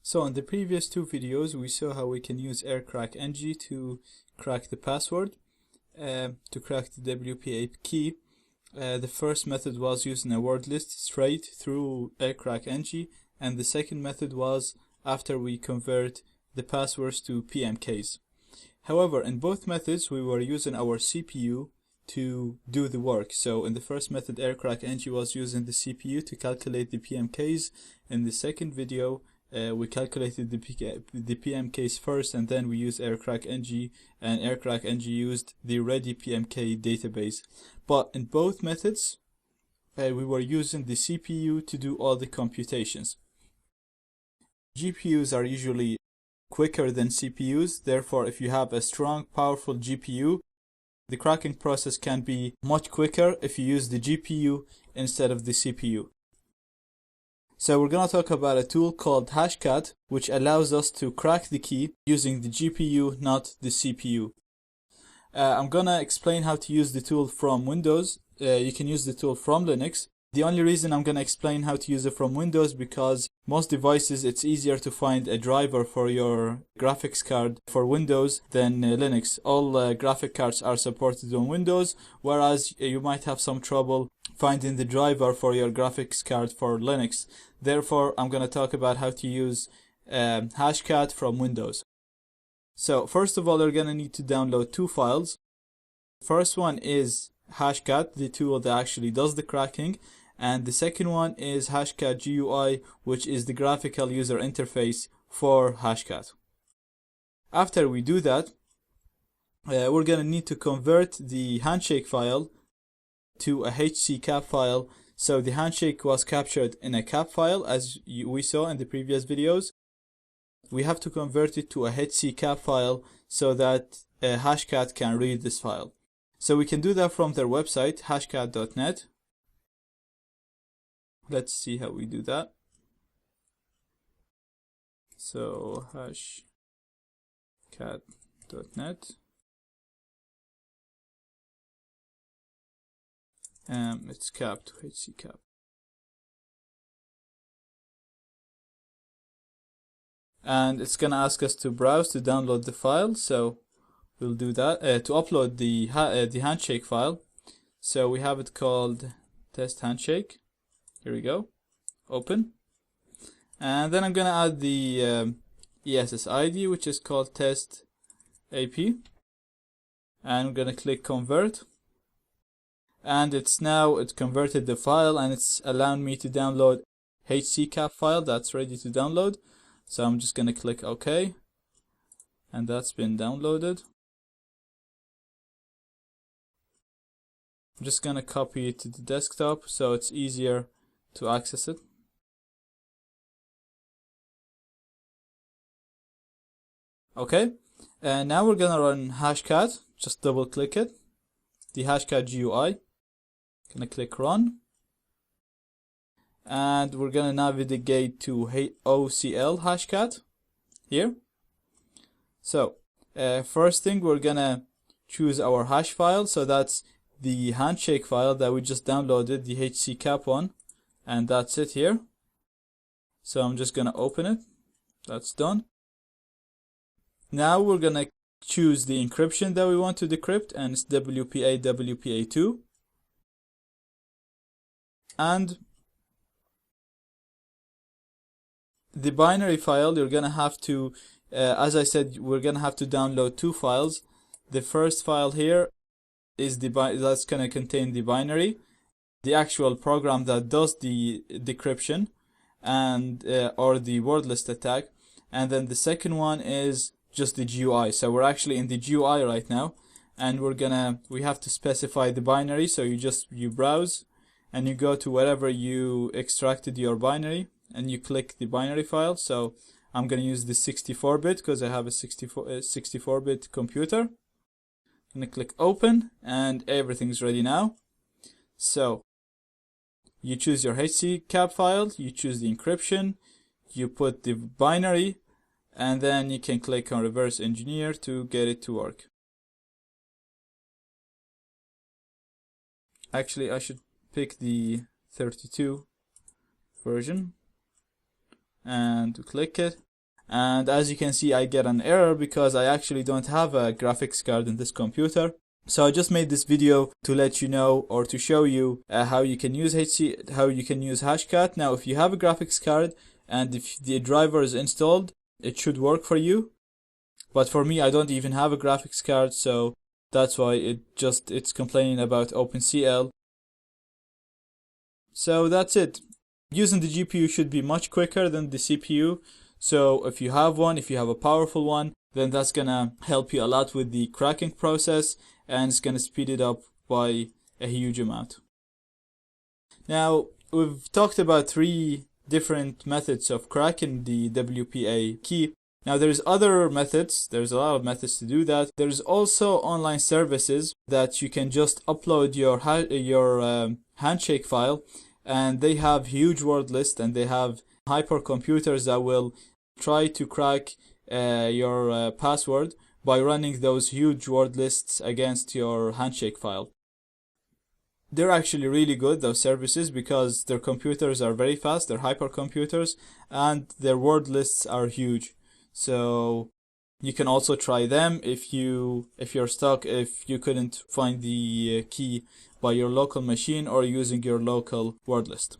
So in the previous two videos we saw how we can use aircrackng to crack the password, to crack the WPA key. The first method was using a word list straight through aircrackng, and the second method was after we convert the passwords to PMKs. However, in both methods we were using our CPU to do the work. So in the first method aircrackng was using the CPU to calculate the PMKs. In the second video we calculated the PMKs first, and then we used aircrackng, and aircrackng used the ready PMK database. But in both methods we were using the CPU to do all the computations. GPUs are usually quicker than CPUs, therefore if you have a strong powerful GPU, the cracking process can be much quicker if you use the GPU instead of the CPU. So we're going to talk about a tool called Hashcat, which allows us to crack the key using the GPU, not the CPU. I'm going to explain how to use the tool from Windows. You can use the tool from Linux. The only reason I'm going to explain how to use it from Windows because most devices it's easier to find a driver for your graphics card for Windows than Linux. All graphic cards are supported on Windows, whereas you might have some trouble finding the driver for your graphics card for Linux. Therefore, I'm going to talk about how to use Hashcat from Windows. So first of all, you're going to need to download two files. First one is Hashcat, the tool that actually does the cracking, and the second one is Hashcat GUI, which is the graphical user interface for Hashcat. After we do that, we're going to need to convert the handshake file to a HC-cap file. So the handshake was captured in a cap file, as we saw in the previous videos. We have to convert it to a HC-cap file so that Hashcat can read this file. So we can do that from their website, hashcat.net. Let's see how we do that. So hashcat.net. It's cap to HC cap. And it's gonna ask us to browse to download the file, so we'll do that. To upload the handshake file, so we have it called test handshake. Here we go. Open, and then I'm gonna add the ESS ID, which is called test AP, and I'm gonna click convert. And it's converted the file, and it's allowing me to download HC-cap file that's ready to download. So I'm just going to click OK, and that's been downloaded. I'm just going to copy it to the desktop so it's easier to access it. Okay, and now we're going to run Hashcat. Just double click it, the Hashcat GUI. Gonna click run, and we're gonna navigate to OCL Hashcat here. So first thing, we're gonna choose our hash file. So that's the handshake file that we just downloaded, the HC-cap one, and that's it here. So I'm just gonna open it. That's done. Now we're gonna choose the encryption that we want to decrypt, and it's WPA WPA2. And the binary file, you're gonna have to, as I said, we're gonna have to download two files. The first file here is that's gonna contain the binary, the actual program that does the decryption, and or the word list attack. And then the second one is just the GUI. So we're actually in the GUI right now, and we have to specify the binary. So you browse, and you go to wherever you extracted your binary, and you click the binary file. So I'm going to use the 64-bit because I have a 64-bit computer. I'm going to click open, and everything's ready now. So you choose your HC-cap file, you choose the encryption, you put the binary, and then you can click on reverse engineer to get it to work. Actually, I should pick the 32 version and click it, and as you can see I get an error because I actually don't have a graphics card in this computer. So I just made this video to let you know, or to show you how you can use Hashcat. Now if you have a graphics card and if the driver is installed, it should work for you. But for me, I don't even have a graphics card, so that's why it's complaining about OpenCL. So that's it. Using the GPU should be much quicker than the CPU. So if you have a powerful one, then that's gonna help you a lot with the cracking process, and it's gonna speed it up by a huge amount. Now, we've talked about 3 different methods of cracking the WPA key. Now there's other methods, there's a lot of methods to do that. There's also online services that you can just upload your handshake file, and they have huge word lists, and they have hypercomputers that will try to crack your password by running those huge word lists against your handshake file. They're actually really good, those services, because their computers are very fast, they're hypercomputers, and their word lists are huge. So you can also try them if you're stuck, if you couldn't find the key by your local machine or using your local word list.